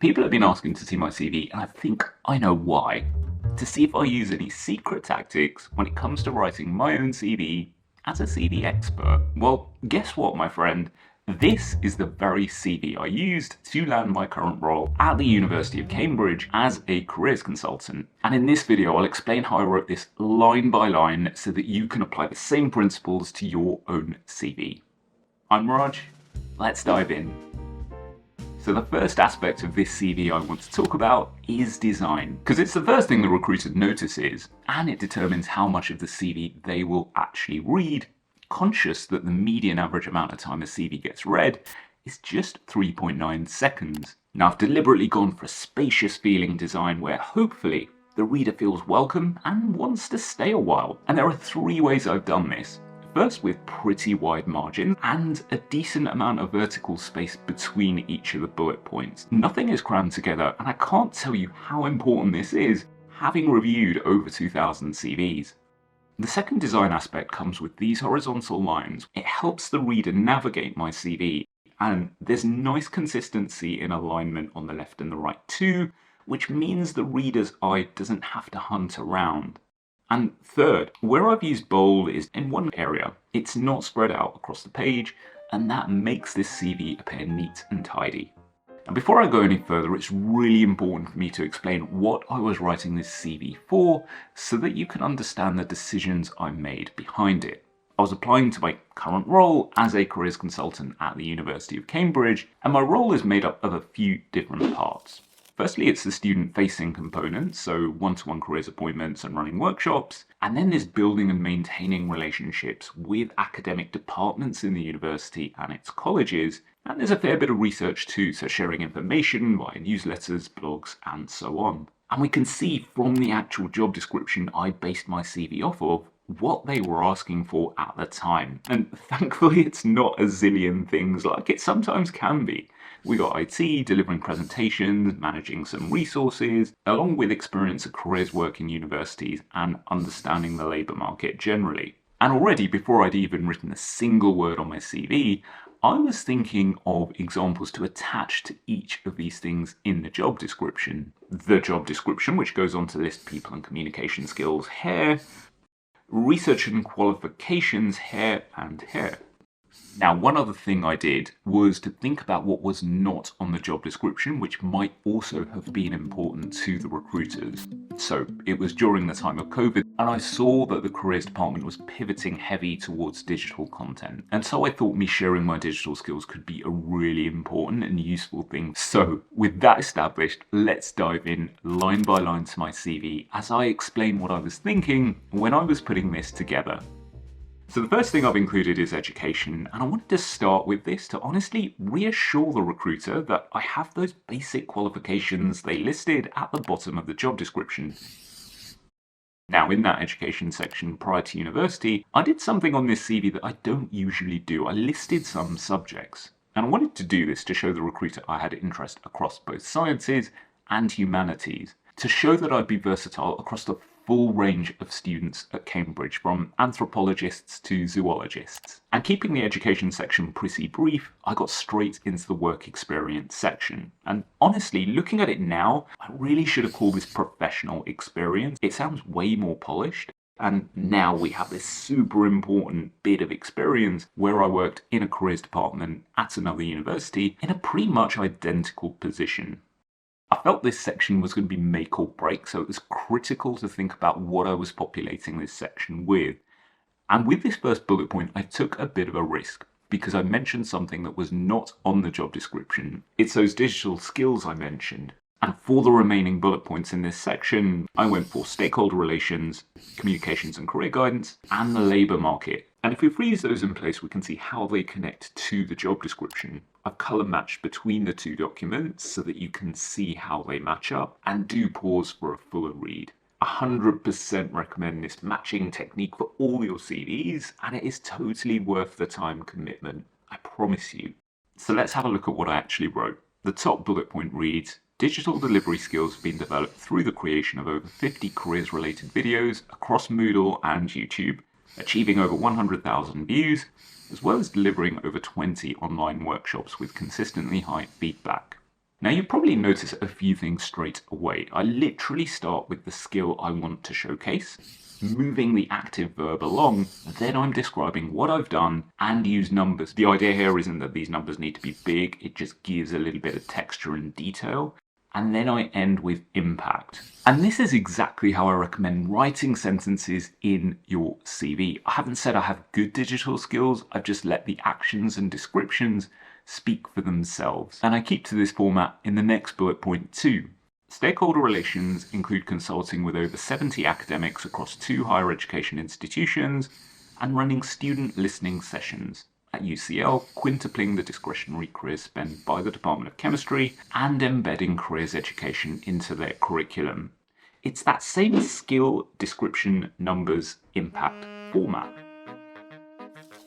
People have been asking to see my CV, and I think I know why. To see if I use any secret tactics when it comes to writing my own CV as a CV expert. Well, guess what, my friend? This is the very CV I used to land my current role at the University of Cambridge as a careers consultant. And in this video, I'll explain how I wrote this line by line so that you can apply the same principles to your own CV. I'm Raj. Let's dive in. So the first aspect of this CV I want to talk about is design, because it's the first thing the recruiter notices, and it determines how much of the CV they will actually read, conscious that the median average amount of time a CV gets read is just 3.9 seconds. Now I've deliberately gone for a spacious feeling design where hopefully the reader feels welcome and wants to stay a while. And there are three ways I've done this. First, with pretty wide margins and a decent amount of vertical space between each of the bullet points. Nothing is crammed together, and I can't tell you how important this is, having reviewed over 2,000 CVs. The second design aspect comes with these horizontal lines. It helps the reader navigate my CV, and there's nice consistency in alignment on the left and the right too, which means the reader's eye doesn't have to hunt around. And third, where I've used bold is in one area. It's not spread out across the page, and that makes this CV appear neat and tidy. And before I go any further, it's really important for me to explain what I was writing this CV for, so that you can understand the decisions I made behind it. I was applying to my current role as a careers consultant at the University of Cambridge, and my role is made up of a few different parts. Firstly, it's the student-facing component, so one-to-one careers appointments and running workshops, and then there's building and maintaining relationships with academic departments in the university and its colleges, and there's a fair bit of research too, so sharing information via newsletters, blogs, and so on. And we can see from the actual job description I based my CV off of what they were asking for at the time. And thankfully it's not a zillion things like it sometimes can be. We got IT, delivering presentations, managing some resources, along with experience at careers work in universities and understanding the labour market generally. And already, before I'd even written a single word on my CV, I was thinking of examples to attach to each of these things in the job description. The job description, which goes on to list people and communication skills here, research and qualifications here and here. Now, one other thing I did was to think about what was not on the job description, which might also have been important to the recruiters. So it was during the time of COVID, and I saw that the careers department was pivoting heavy towards digital content. And so I thought me sharing my digital skills could be a really important and useful thing. So with that established, let's dive in line by line to my CV as I explain what I was thinking when I was putting this together. So the first thing I've included is education, and I wanted to start with this to honestly reassure the recruiter that I have those basic qualifications they listed at the bottom of the job description. Now, in that education section prior to university, I did something on this CV that I don't usually do. I listed some subjects, and I wanted to do this to show the recruiter I had interest across both sciences and humanities, to show that I'd be versatile across the full range of students at Cambridge, from anthropologists to zoologists. And keeping the education section pretty brief, I got straight into the work experience section. And honestly, looking at it now, I really should have called this professional experience. It sounds way more polished. And now we have this super important bit of experience where I worked in a careers department at another university in a pretty much identical position. I felt this section was going to be make or break, so it was critical to think about what I was populating this section with. And with this first bullet point, I took a bit of a risk because I mentioned something that was not on the job description. It's those digital skills I mentioned. And for the remaining bullet points in this section, I went for stakeholder relations, communications and career guidance, and the labour market. And if we freeze those in place, we can see how they connect to the job description. I've colour matched between the two documents so that you can see how they match up, and do pause for a fuller read. 100% recommend this matching technique for all your CVs, and it is totally worth the time commitment, I promise you. So let's have a look at what I actually wrote. The top bullet point reads, digital delivery skills have been developed through the creation of over 50 careers-related videos across Moodle and YouTube, achieving over 100,000 views, as well as delivering over 20 online workshops with consistently high feedback. Now you probably notice a few things straight away. I literally start with the skill I want to showcase, moving the active verb along, then I'm describing what I've done and use numbers. The idea here isn't that these numbers need to be big, it just gives a little bit of texture and detail. And then I end with impact. And this is exactly how I recommend writing sentences in your CV. I haven't said I have good digital skills, I've just let the actions and descriptions speak for themselves. And I keep to this format in the next bullet point too. Stakeholder relations include consulting with over 70 academics across 2 higher education institutions and running student listening sessions. At UCL, quintupling the discretionary careers spent by the Department of Chemistry and embedding careers education into their curriculum. It's that same skill, description, numbers, impact format.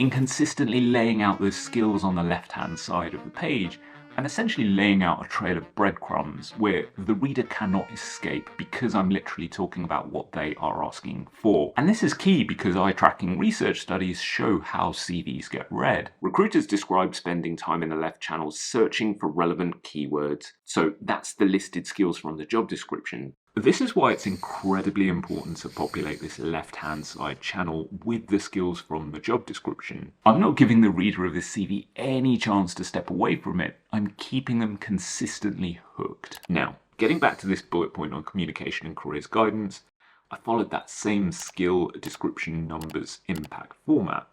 In consistently laying out those skills on the left-hand side of the page, I'm essentially laying out a trail of breadcrumbs where the reader cannot escape because I'm literally talking about what they are asking for. And this is key because eye tracking research studies show how CVs get read. Recruiters describe spending time in the left channels searching for relevant keywords. So that's the listed skills from the job description. This is why it's incredibly important to populate this left-hand side channel with the skills from the job description. I'm not giving the reader of this CV any chance to step away from it. I'm keeping them consistently hooked. Now, getting back to this bullet point on communication and careers guidance, I followed that same skill, description, numbers, impact format.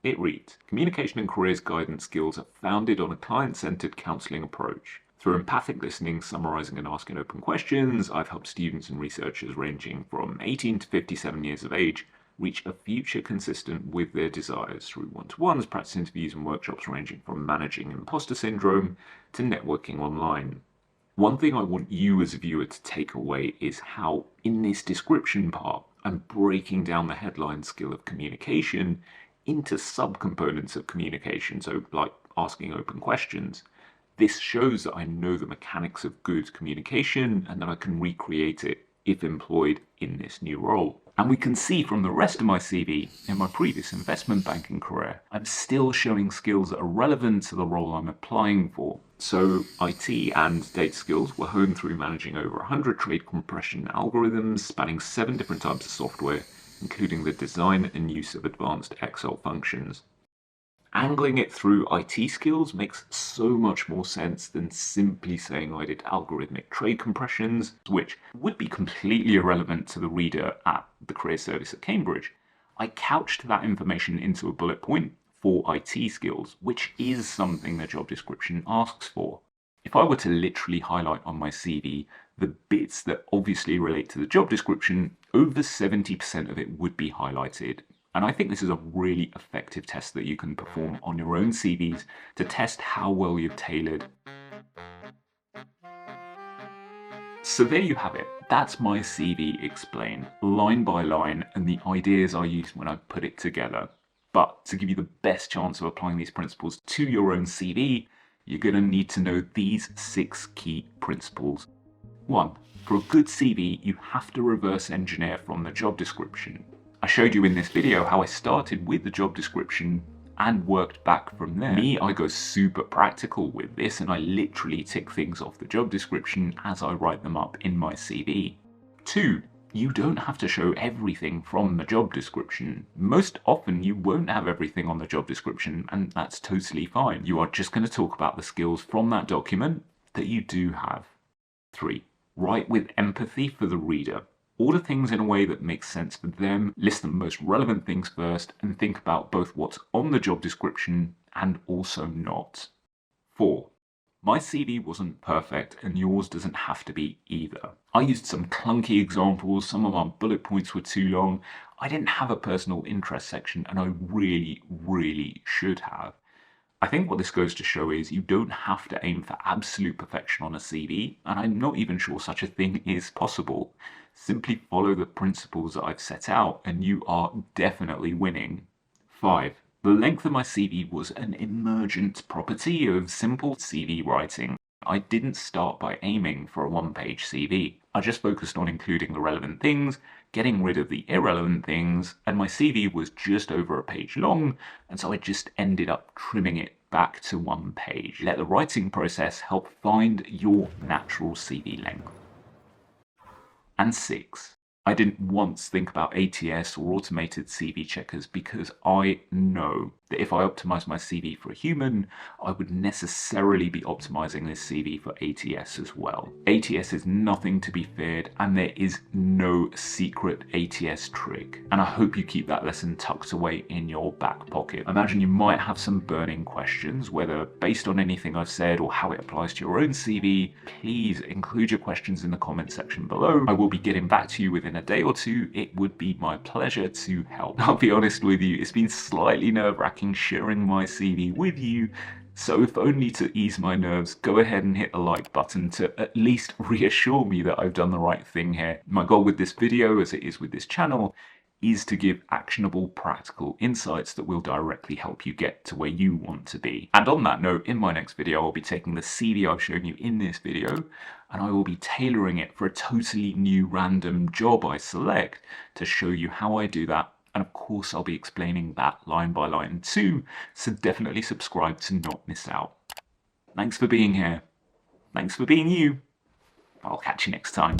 It reads, communication and careers guidance skills are founded on a client-centered counseling approach. Through empathic listening, summarizing and asking open questions, I've helped students and researchers ranging from 18 to 57 years of age reach a future consistent with their desires through one-to-ones, practice interviews and workshops ranging from managing imposter syndrome to networking online. One thing I want you as a viewer to take away is how in this description part, I'm breaking down the headline skill of communication into subcomponents of communication, so like asking open questions. This shows that I know the mechanics of good communication and that I can recreate it if employed in this new role. And we can see from the rest of my CV in my previous investment banking career, I'm still showing skills that are relevant to the role I'm applying for. So IT and data skills were honed through managing over 100 trade compression algorithms spanning 7 different types of software, including the design and use of advanced Excel functions. Angling it through IT skills makes so much more sense than simply saying I did algorithmic trade compressions, which would be completely irrelevant to the reader at the career service at Cambridge. I couched that information into a bullet point for IT skills, which is something the job description asks for. If I were to literally highlight on my CV the bits that obviously relate to the job description, over 70% of it would be highlighted. And I think this is a really effective test that you can perform on your own CVs to test how well you've tailored. So there you have it. That's my CV explained, line by line, and the ideas I used when I put it together. But to give you the best chance of applying these principles to your own CV, you're going to need to know these 6 key principles. 1. For a good CV, you have to reverse engineer from the job description. I showed you in this video how I started with the job description and worked back from there. Me, I go super practical with this and I literally tick things off the job description as I write them up in my CV. 2. You don't have to show everything from the job description. Most often you won't have everything on the job description and that's totally fine. You are just going to talk about the skills from that document that you do have. 3. Write with empathy for the reader. Order things in a way that makes sense for them, list the most relevant things first, and think about both what's on the job description and also not. 4. My CV wasn't perfect and yours doesn't have to be either. I used some clunky examples, some of my bullet points were too long, I didn't have a personal interest section and I really should have. I think what this goes to show is you don't have to aim for absolute perfection on a CV, and I'm not even sure such a thing is possible. Simply follow the principles that I've set out and you are definitely winning. 5. The length of my CV was an emergent property of simple CV writing. I didn't start by aiming for a 1-page CV. I just focused on including the relevant things, getting rid of the irrelevant things, and my CV was just over a page long, and so I just ended up trimming it back to one page. Let the writing process help find your natural CV length. And 6, I didn't once think about ATS or automated CV checkers because I know that if I optimize my CV for a human, I would necessarily be optimizing this CV for ATS as well. ATS is nothing to be feared, and there is no secret ATS trick. And I hope you keep that lesson tucked away in your back pocket. I imagine you might have some burning questions, whether based on anything I've said or how it applies to your own CV. Please include your questions in the comment section below. I will be getting back to you within a day or two. It would be my pleasure to help. I'll be honest with you, it's been slightly nerve-wracking sharing my CV with you, so if only to ease my nerves, go ahead and hit the like button to at least reassure me that I've done the right thing here. My goal with this video, as it is with this channel, is to give actionable, practical insights that will directly help you get to where you want to be. And on that note, in my next video, I'll be taking the CV I've shown you in this video, and I will be tailoring it for a totally new random job I select to show you how I do that. And of course, I'll be explaining that line by line too, so definitely subscribe to not miss out. Thanks for being here. Thanks for being you. I'll catch you next time.